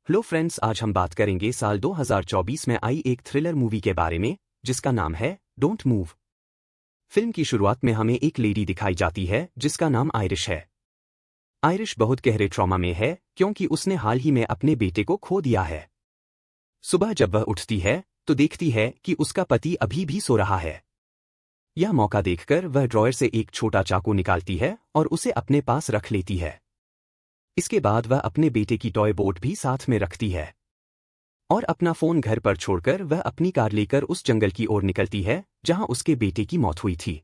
Hello friends, आज हम बात करेंगे साल 2024 में आई एक थ्रिलर मूवी के बारे में जिसका नाम है डोंट मूव। फिल्म की शुरुआत में हमें एक लेडी दिखाई जाती है जिसका नाम आयरिश है। आयरिश बहुत गहरे ट्रॉमा में है क्योंकि उसने हाल ही में अपने बेटे को खो दिया है। सुबह जब वह उठती है तो देखती है कि उसका पति अभी भी सो रहा है। यह मौका देखकर वह ड्रॉयर से एक छोटा चाकू निकालती है और उसे अपने पास रख लेती है। इसके बाद वह अपने बेटे की टॉय बोट भी साथ में रखती है और अपना फोन घर पर छोड़कर वह अपनी कार लेकर उस जंगल की ओर निकलती है जहां उसके बेटे की मौत हुई थी।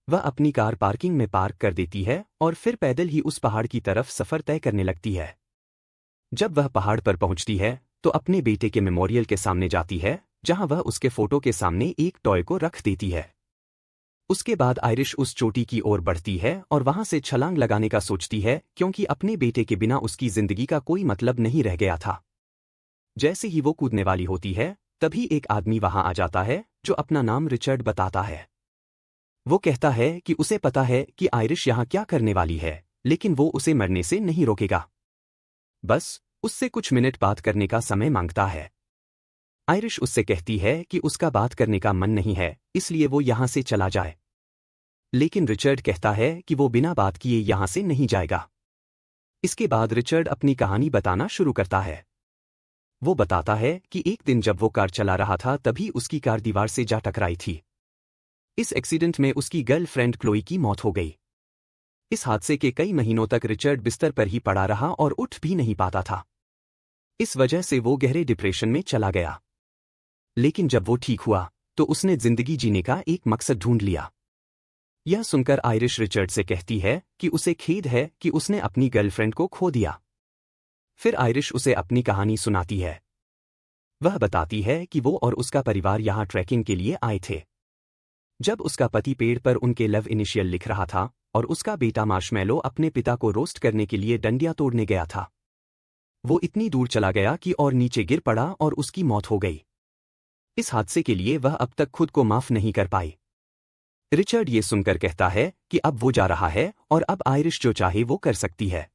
वह अपनी कार पार्किंग में पार्क कर देती है और फिर पैदल ही उस पहाड़ की तरफ सफर तय करने लगती है। जब वह पहाड़ पर पहुंचती है तो अपने बेटे के मेमोरियल के सामने जाती है जहां वह उसके फोटो के सामने एक टॉय को रख देती है। उसके बाद आयरिश उस चोटी की ओर बढ़ती है और वहां से छलांग लगाने का सोचती है क्योंकि अपने बेटे के बिना उसकी जिंदगी का कोई मतलब नहीं रह गया था। जैसे ही वो कूदने वाली होती है तभी एक आदमी वहां आ जाता है जो अपना नाम रिचर्ड बताता है। वो कहता है कि उसे पता है कि आयरिश यहां क्या करने वाली है, लेकिन वो उसे मरने से नहीं रोकेगा। बस उससे कुछ मिनट बात करने का समय मांगता है। आयरिश उससे कहती है कि उसका बात करने का मन नहीं है, इसलिए वो यहां से चला जाए। लेकिन रिचर्ड कहता है कि वो बिना बात किए यहां से नहीं जाएगा। इसके बाद रिचर्ड अपनी कहानी बताना शुरू करता है। वो बताता है कि एक दिन जब वो कार चला रहा था तभी उसकी कार दीवार से जा टकराई थी। इस एक्सीडेंट में उसकी गर्लफ्रेंड क्लोई की मौत हो गई। इस हादसे के कई महीनों तक रिचर्ड बिस्तर पर ही पड़ा रहा और उठ भी नहीं पाता था। इस वजह से वो गहरे डिप्रेशन में चला गया। लेकिन जब वो ठीक हुआ तो उसने जिंदगी जीने का एक मकसद ढूंढ लिया। यह सुनकर आयरिश रिचर्ड से कहती है कि उसे खेद है कि उसने अपनी गर्लफ्रेंड को खो दिया। फिर आयरिश उसे अपनी कहानी सुनाती है। वह बताती है कि वो और उसका परिवार यहां ट्रैकिंग के लिए आए थे। जब उसका पति पेड़ पर उनके लव इनिशियल लिख रहा था और उसका बेटा मार्शमैलो अपने पिता को रोस्ट करने के लिए डंडियां तोड़ने गया था। वो इतनी दूर चला गया कि और नीचे गिर पड़ा और उसकी मौत हो गई। इस हादसे के लिए वह अब तक खुद को माफ नहीं कर पाई। रिचर्ड ये सुनकर कहता है कि अब वो जा रहा है और अब आयरिश जो चाहे वो कर सकती है।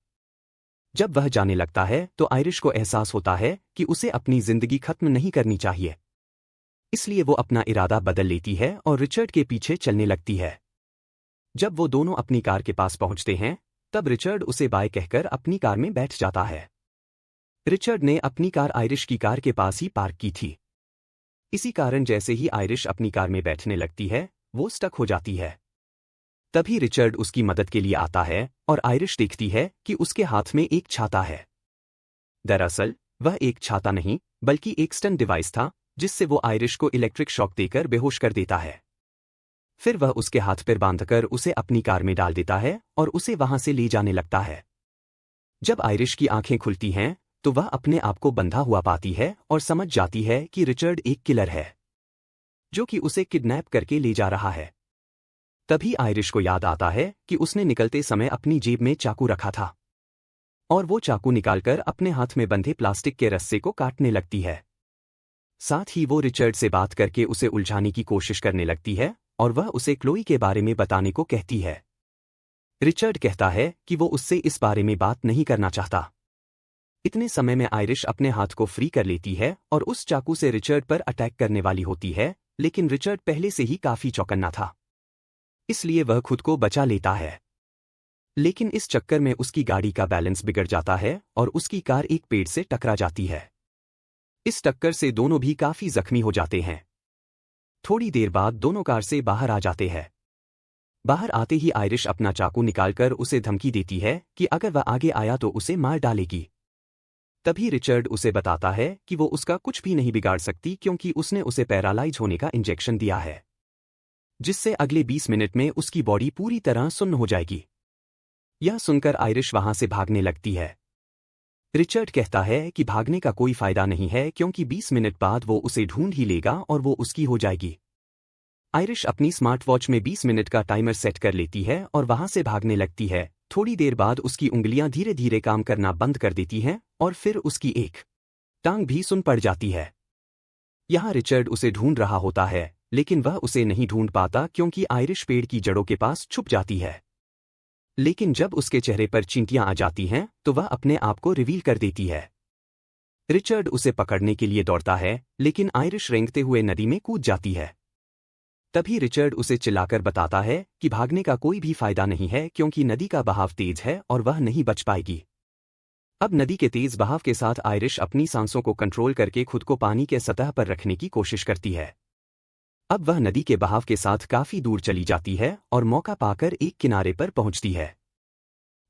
जब वह जाने लगता है तो आयरिश को एहसास होता है कि उसे अपनी जिंदगी खत्म नहीं करनी चाहिए। इसलिए वो अपना इरादा बदल लेती है और रिचर्ड के पीछे चलने लगती है। जब वो दोनों अपनी कार के पास पहुंचते हैं तब रिचर्ड उसे बाय कहकर अपनी कार में बैठ जाता है। रिचर्ड ने अपनी कार आयरिश की कार के पास ही पार्क की थी। इसी कारण जैसे ही आयरिश अपनी कार में बैठने लगती है वो स्टक हो जाती है। तभी रिचर्ड उसकी मदद के लिए आता है और आयरिश देखती है कि उसके हाथ में एक छाता है। दरअसल वह एक छाता नहीं बल्कि एक स्टन डिवाइस था जिससे वो आयरिश को इलेक्ट्रिक शॉक देकर बेहोश कर देता है। फिर वह उसके हाथ पर बांधकर उसे अपनी कार में डाल देता है और उसे वहां से ले जाने लगता है। जब आयरिश की आंखें खुलती हैं तो वह अपने आप को बंधा हुआ पाती है और समझ जाती है कि रिचर्ड एक किलर है जो कि उसे किडनैप करके ले जा रहा है। तभी आयरिश को याद आता है कि उसने निकलते समय अपनी जेब में चाकू रखा था और वो चाकू निकालकर अपने हाथ में बंधे प्लास्टिक के रस्से को काटने लगती है। साथ ही वो रिचर्ड से बात करके उसे उलझाने की कोशिश करने लगती है और वह उसे क्लोई के बारे में बताने को कहती है। रिचर्ड कहता है कि वो उससे इस बारे में बात नहीं करना चाहता। इतने समय में आयरिश अपने हाथ को फ्री कर लेती है और उस चाकू से रिचर्ड पर अटैक करने वाली होती है, लेकिन रिचर्ड पहले से ही काफी चौकन्ना था, इसलिए वह खुद को बचा लेता है। लेकिन इस चक्कर में उसकी गाड़ी का बैलेंस बिगड़ जाता है और उसकी कार एक पेड़ से टकरा जाती है। इस टक्कर से दोनों भी काफी जख्मी हो जाते हैं। थोड़ी देर बाद दोनों कार से बाहर आ जाते हैं। बाहर आते ही आयरिश अपना चाकू निकालकर उसे धमकी देती है कि अगर वह आगे आया तो उसे मार डालेगी। तभी रिचर्ड उसे बताता है कि वो उसका कुछ भी नहीं बिगाड़ सकती क्योंकि उसने उसे पैरालाइज होने का इंजेक्शन दिया है, जिससे अगले 20 मिनट में उसकी बॉडी पूरी तरह सुन्न हो जाएगी। यह सुनकर आयरिश वहां से भागने लगती है। रिचर्ड कहता है कि भागने का कोई फायदा नहीं है क्योंकि 20 मिनट बाद वो उसे ढूंढ ही लेगा और वो उसकी हो जाएगी। आयरिश अपनी स्मार्ट वॉच में 20 मिनट का टाइमर सेट कर लेती है और वहां से भागने लगती है। थोड़ी देर बाद उसकी उंगलियां धीरे धीरे काम करना बंद कर देती हैं और फिर उसकी एक टांग भी सुन पड़ जाती है। यहां रिचर्ड उसे ढूंढ रहा होता है लेकिन वह उसे नहीं ढूंढ पाता क्योंकि आयरिश पेड़ की जड़ों के पास छुप जाती है। लेकिन जब उसके चेहरे पर चींटियां आ जाती हैं तो वह अपने आप को रिवील कर देती है। रिचर्ड उसे पकड़ने के लिए दौड़ता है, लेकिन आयरिश रेंगते हुए नदी में कूद जाती है। तभी रिचर्ड उसे चिल्लाकर बताता है कि भागने का कोई भी फायदा नहीं है क्योंकि नदी का बहाव तेज है और वह नहीं बच पाएगी। अब नदी के तेज बहाव के साथ आयरिश अपनी सांसों को कंट्रोल करके खुद को पानी के सतह पर रखने की कोशिश करती है। अब वह नदी के बहाव के साथ काफी दूर चली जाती है और मौका पाकर एक किनारे पर पहुंचती है।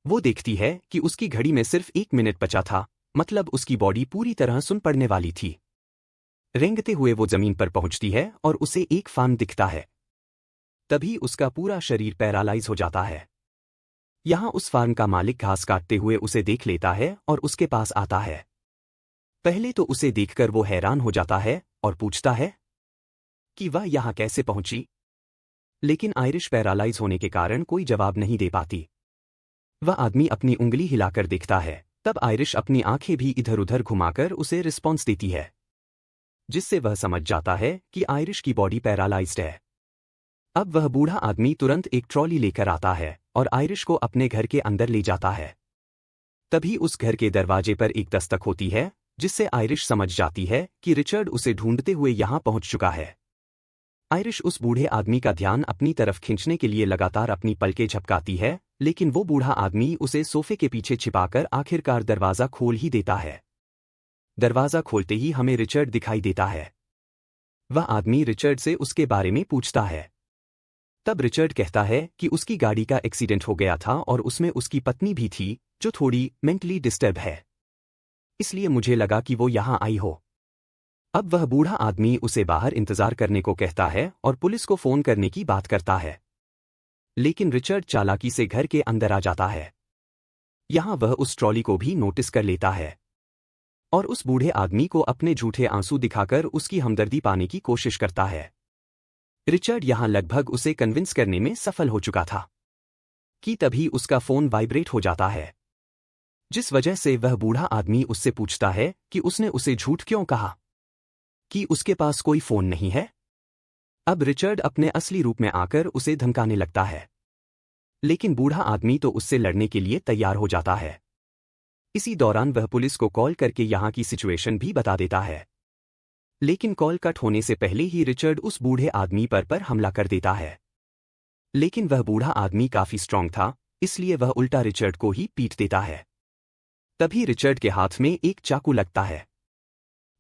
वो देखती है कि उसकी घड़ी में सिर्फ 1 मिनट बचा था, मतलब उसकी बॉडी पूरी तरह सुन पड़ने वाली थी। रेंगते हुए वो जमीन पर पहुंचती है और उसे एक फार्म दिखता है। तभी उसका पूरा शरीर पैरालाइज हो जाता है। यहां उस फार्म का मालिक घास काटते हुए उसे देख लेता है और उसके पास आता है। पहले तो उसे देखकर वो हैरान हो जाता है और पूछता है कि वह यहां कैसे पहुंची, लेकिन आयरिश पैरालाइज होने के कारण कोई जवाब नहीं दे पाती। वह आदमी अपनी उंगली हिलाकर देखता है, तब आयरिश अपनी आंखें भी इधर उधर घुमाकर उसे रिस्पॉन्स देती है, जिससे वह समझ जाता है कि आयरिश की बॉडी पैरालाइज्ड है। अब वह बूढ़ा आदमी तुरंत एक ट्रॉली लेकर आता है और आयरिश को अपने घर के अंदर ले जाता है। तभी उस घर के दरवाजे पर एक दस्तक होती है, जिससे आयरिश समझ जाती है कि रिचर्ड उसे ढूंढते हुए यहां पहुंच चुका है। आयरिश उस बूढ़े आदमी का ध्यान अपनी तरफ खींचने के लिए लगातार अपनी पलकें झपकाती है, लेकिन वो बूढ़ा आदमी उसे सोफे के पीछे छिपाकर आखिरकार दरवाजा खोल ही देता है। दरवाजा खोलते ही हमें रिचर्ड दिखाई देता है। वह आदमी रिचर्ड से उसके बारे में पूछता है। तब रिचर्ड कहता है कि उसकी गाड़ी का एक्सीडेंट हो गया था और उसमें उसकी पत्नी भी थी, जो थोड़ी मेंटली डिस्टर्ब है। इसलिए मुझे लगा कि वो यहां आई हो। अब वह बूढ़ा आदमी उसे बाहर इंतजार करने को कहता है और पुलिस को फोन करने की बात करता है। लेकिन रिचर्ड चालाकी से घर के अंदर आ जाता है। यहां वह उस ट्रॉली को भी नोटिस कर लेता है और उस बूढ़े आदमी को अपने झूठे आंसू दिखाकर उसकी हमदर्दी पाने की कोशिश करता है। रिचर्ड यहां लगभग उसे कन्विंस करने में सफल हो चुका था कि तभी उसका फोन वाइब्रेट हो जाता है, जिस वजह से वह बूढ़ा आदमी उससे पूछता है कि उसने उसे झूठ क्यों कहा कि उसके पास कोई फोन नहीं है। अब रिचर्ड अपने असली रूप में आकर उसे धमकाने लगता है, लेकिन बूढ़ा आदमी तो उससे लड़ने के लिए तैयार हो जाता है। इसी दौरान वह पुलिस को कॉल करके यहां की सिचुएशन भी बता देता है, लेकिन कॉल कट होने से पहले ही रिचर्ड उस बूढ़े आदमी पर हमला कर देता है। लेकिन वह बूढ़ा आदमी काफी स्ट्रांग था, इसलिए वह उल्टा रिचर्ड को ही पीट देता है। तभी रिचर्ड के हाथ में एक चाकू लगता है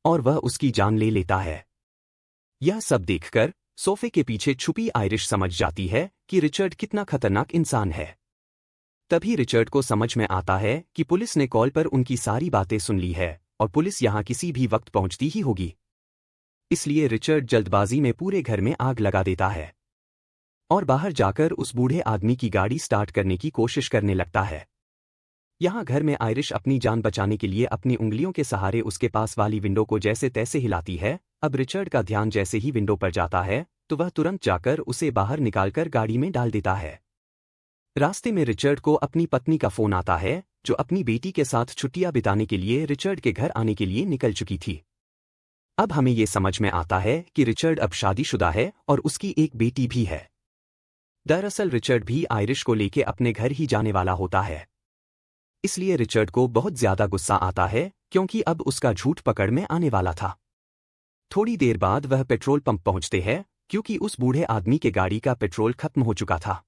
और वह उसकी जान ले लेता है। यह सब देखकर सोफे के पीछे छुपी आयरिश समझ जाती है कि रिचर्ड कितना खतरनाक इंसान है। तभी रिचर्ड को समझ में आता है कि पुलिस ने कॉल पर उनकी सारी बातें सुन ली है और पुलिस यहां किसी भी वक्त पहुंचती ही होगी। इसलिए रिचर्ड जल्दबाजी में पूरे घर में आग लगा देता है और बाहर जाकर उस बूढ़े आदमी की गाड़ी स्टार्ट करने की कोशिश करने लगता है। यहां घर में आयरिश अपनी जान बचाने के लिए अपनी उंगलियों के सहारे उसके पास वाली विंडो को जैसे तैसे हिलाती है। अब रिचर्ड का ध्यान जैसे ही विंडो पर जाता है तो वह तुरंत जाकर उसे बाहर निकालकर गाड़ी में डाल देता है। रास्ते में रिचर्ड को अपनी पत्नी का फोन आता है, जो अपनी बेटी के साथ छुट्टियां बिताने के लिए रिचर्ड के घर आने के लिए निकल चुकी थी। अब हमें ये समझ में आता है कि रिचर्ड अब शादीशुदा है और उसकी एक बेटी भी है। दरअसल रिचर्ड भी आयरिश को लेके अपने घर ही जाने वाला होता है। इसलिए रिचर्ड को बहुत ज्यादा गुस्सा आता है क्योंकि अब उसका झूठ पकड़ में आने वाला था। थोड़ी देर बाद वह पेट्रोल पंप पहुंचते हैं क्योंकि उस बूढ़े आदमी के गाड़ी का पेट्रोल खत्म हो चुका था।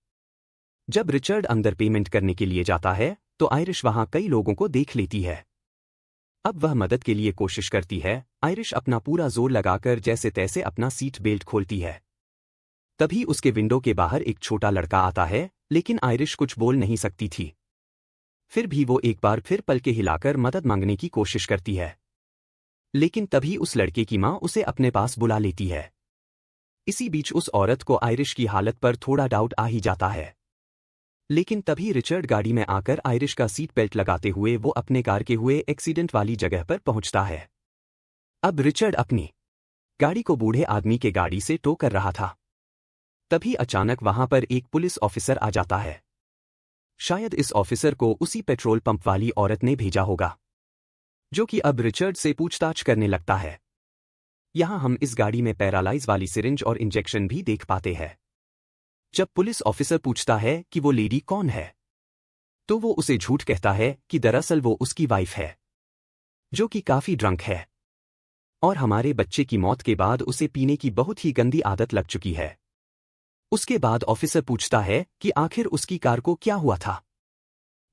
जब रिचर्ड अंदर पेमेंट करने के लिए जाता है तो आयरिश वहां कई लोगों को देख लेती है। अब वह मदद के लिए कोशिश करती है। आयरिश अपना पूरा जोर लगाकर जैसे तैसे अपना सीट बेल्ट खोलती है। तभी उसके विंडो के बाहर एक छोटा लड़का आता है, लेकिन आयरिश कुछ बोल नहीं सकती थी। फिर भी वो एक बार फिर पलके हिलाकर मदद मांगने की कोशिश करती है, लेकिन तभी उस लड़के की मां उसे अपने पास बुला लेती है। इसी बीच उस औरत को आयरिश की हालत पर थोड़ा डाउट आ ही जाता है, लेकिन तभी रिचर्ड गाड़ी में आकर आयरिश का सीट बेल्ट लगाते हुए वो अपने कार के हुए एक्सीडेंट वाली जगह पर पहुंचता है। अब रिचर्ड अपनी गाड़ी को बूढ़े आदमी के गाड़ी से टो कर रहा था। तभी अचानक वहां पर एक पुलिस ऑफिसर आ जाता है। शायद इस ऑफिसर को उसी पेट्रोल पंप वाली औरत ने भेजा होगा, जो कि अब रिचर्ड से पूछताछ करने लगता है। यहां हम इस गाड़ी में पैरालाइज वाली सिरिंज और इंजेक्शन भी देख पाते हैं। जब पुलिस ऑफिसर पूछता है कि वो लेडी कौन है, तो वो उसे झूठ कहता है कि दरअसल वो उसकी वाइफ है। जो कि काफी ड्रंक है और हमारे बच्चे की मौत के बाद उसे पीने की बहुत ही गंदी आदत लग चुकी है। उसके बाद ऑफिसर पूछता है कि आखिर उसकी कार को क्या हुआ था,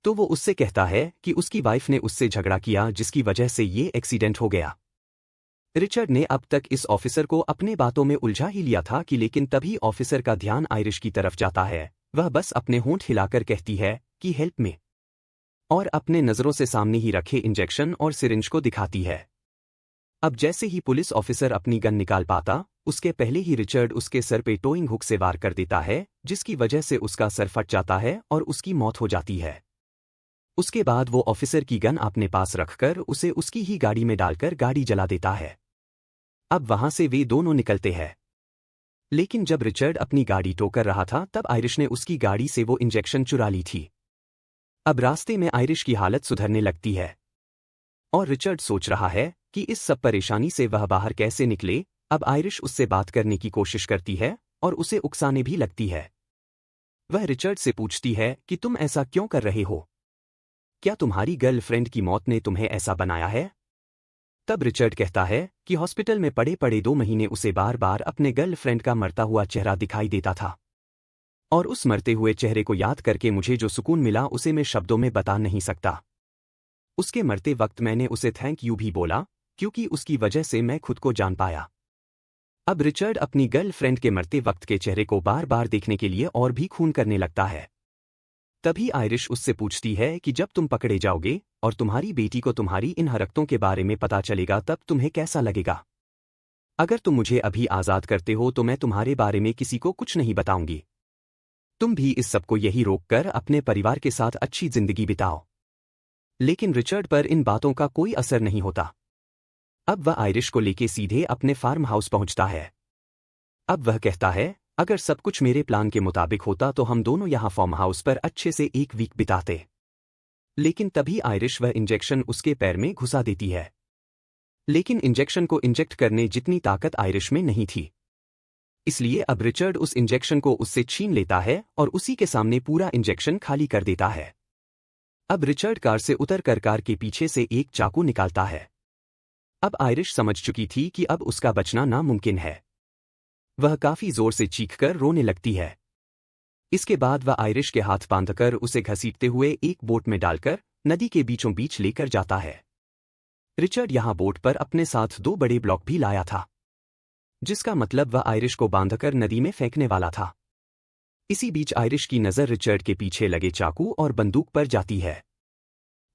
तो वो उससे कहता है कि उसकी वाइफ ने उससे झगड़ा किया जिसकी वजह से ये एक्सीडेंट हो गया। रिचर्ड ने अब तक इस ऑफिसर को अपने बातों में उलझा ही लिया था कि लेकिन तभी ऑफिसर का ध्यान आयरिश की तरफ जाता है। वह बस अपने होंठ हिलाकर कहती है कि हेल्प मी, और अपने नजरों से सामने ही रखे इंजेक्शन और सिरिंज को दिखाती है। अब जैसे ही पुलिस ऑफिसर अपनी गन निकाल पाता, उसके पहले ही रिचर्ड उसके सर पे टोइंग हुक से वार कर देता है, जिसकी वजह से उसका सर फट जाता है और उसकी मौत हो जाती है। उसके बाद वो ऑफिसर की गन अपने पास रखकर उसे उसकी ही गाड़ी में डालकर गाड़ी जला देता है। अब वहां से वे दोनों निकलते हैं। लेकिन जब रिचर्ड अपनी गाड़ी टो कर रहा था तब आयरिश ने उसकी गाड़ी से वो इंजेक्शन चुरा ली थी। अब रास्ते में आयरिश की हालत सुधरने लगती है और रिचर्ड सोच रहा है कि इस सब परेशानी से वह बाहर कैसे निकले। अब आयरिश उससे बात करने की कोशिश करती है और उसे उकसाने भी लगती है। वह रिचर्ड से पूछती है कि तुम ऐसा क्यों कर रहे हो? क्या तुम्हारी गर्लफ्रेंड की मौत ने तुम्हें ऐसा बनाया है? तब रिचर्ड कहता है कि हॉस्पिटल में पड़े पड़े 2 महीने उसे बार बार अपने गर्लफ्रेंड का मरता हुआ चेहरा दिखाई देता था, और उस मरते हुए चेहरे को याद करके मुझे जो सुकून मिला उसे मैं शब्दों में बता नहीं सकता। उसके मरते वक्त मैंने उसे थैंक यू भी बोला, क्योंकि उसकी वजह से मैं खुद को जान पाया। अब रिचर्ड अपनी गर्लफ्रेंड के मरते वक्त के चेहरे को बार बार देखने के लिए और भी खून करने लगता है। तभी आयरिश उससे पूछती है कि जब तुम पकड़े जाओगे और तुम्हारी बेटी को तुम्हारी इन हरकतों के बारे में पता चलेगा तब तुम्हें कैसा लगेगा? अगर तुम मुझे अभी आज़ाद करते हो तो मैं तुम्हारे बारे में किसी को कुछ नहीं बताऊंगी। तुम भी इस सबको यही रोककर अपने परिवार के साथ अच्छी जिंदगी बिताओ। लेकिन रिचर्ड पर इन बातों का कोई असर नहीं होता। अब वह आयरिश को लेके सीधे अपने फार्म हाउस पहुंचता है। अब वह कहता है, अगर सब कुछ मेरे प्लान के मुताबिक होता तो हम दोनों यहाँ फार्म हाउस पर अच्छे से 1 वीक बिताते। लेकिन तभी आयरिश वह इंजेक्शन उसके पैर में घुसा देती है। लेकिन इंजेक्शन को इंजेक्ट करने जितनी ताकत आयरिश में नहीं थी, इसलिए अब रिचर्ड उस इंजेक्शन को उससे छीन लेता है और उसी के सामने पूरा इंजेक्शन खाली कर देता है। अब रिचर्ड कार से उतरकर कार के पीछे से एक चाकू निकालता है। अब आयरिश समझ चुकी थी कि अब उसका बचना नामुमकिन है। वह काफी जोर से चीखकर रोने लगती है। इसके बाद वह आयरिश के हाथ बांधकर उसे घसीटते हुए एक बोट में डालकर नदी के बीचों बीच लेकर जाता है। रिचर्ड यहाँ बोट पर अपने साथ 2 बड़े ब्लॉक भी लाया था, जिसका मतलब वह आयरिश को बांधकर नदी में फेंकने वाला था। इसी बीच आयरिश की नज़र रिचर्ड के पीछे लगे चाकू और बंदूक पर जाती है।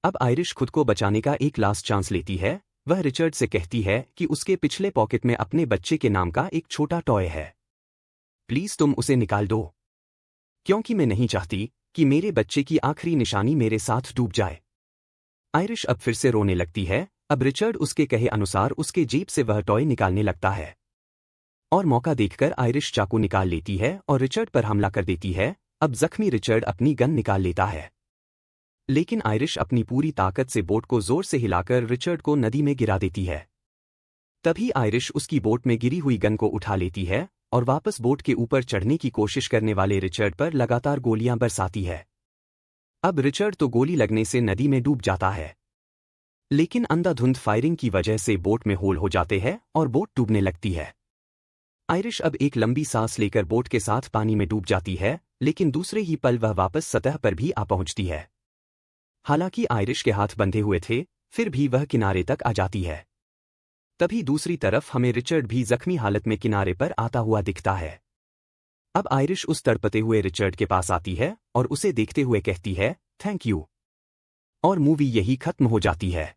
अब आयरिश खुद को बचाने का एक लास्ट चांस लेती है। वह रिचर्ड से कहती है कि उसके पिछले पॉकेट में अपने बच्चे के नाम का एक छोटा टॉय है। प्लीज तुम उसे निकाल दो, क्योंकि मैं नहीं चाहती कि मेरे बच्चे की आखिरी निशानी मेरे साथ डूब जाए। आयरिश अब फिर से रोने लगती है। अब रिचर्ड उसके कहे अनुसार उसके जेब से वह टॉय निकालने लगता है और मौका देखकर आयरिश चाकू निकाल लेती है और रिचर्ड पर हमला कर देती है। अब जख्मी रिचर्ड अपनी गन निकाल लेता है, लेकिन आयरिश अपनी पूरी ताकत से बोट को जोर से हिलाकर रिचर्ड को नदी में गिरा देती है। तभी आयरिश उसकी बोट में गिरी हुई गन को उठा लेती है और वापस बोट के ऊपर चढ़ने की कोशिश करने वाले रिचर्ड पर लगातार गोलियां बरसाती है। अब रिचर्ड तो गोली लगने से नदी में डूब जाता है, लेकिन अंधाधुंध फायरिंग की वजह से बोट में होल हो जाते हैं और बोट डूबने लगती है। आयरिश अब एक लंबी सांस लेकर बोट के साथ पानी में डूब जाती है, लेकिन दूसरे ही पल वह वापस सतह पर भी आ पहुंचती है। हालांकि आयरिश के हाथ बंधे हुए थे, फिर भी वह किनारे तक आ जाती है। तभी दूसरी तरफ हमें रिचर्ड भी जख्मी हालत में किनारे पर आता हुआ दिखता है। अब आयरिश उस तड़पते हुए रिचर्ड के पास आती है और उसे देखते हुए कहती है, थैंक यू, और मूवी यही खत्म हो जाती है।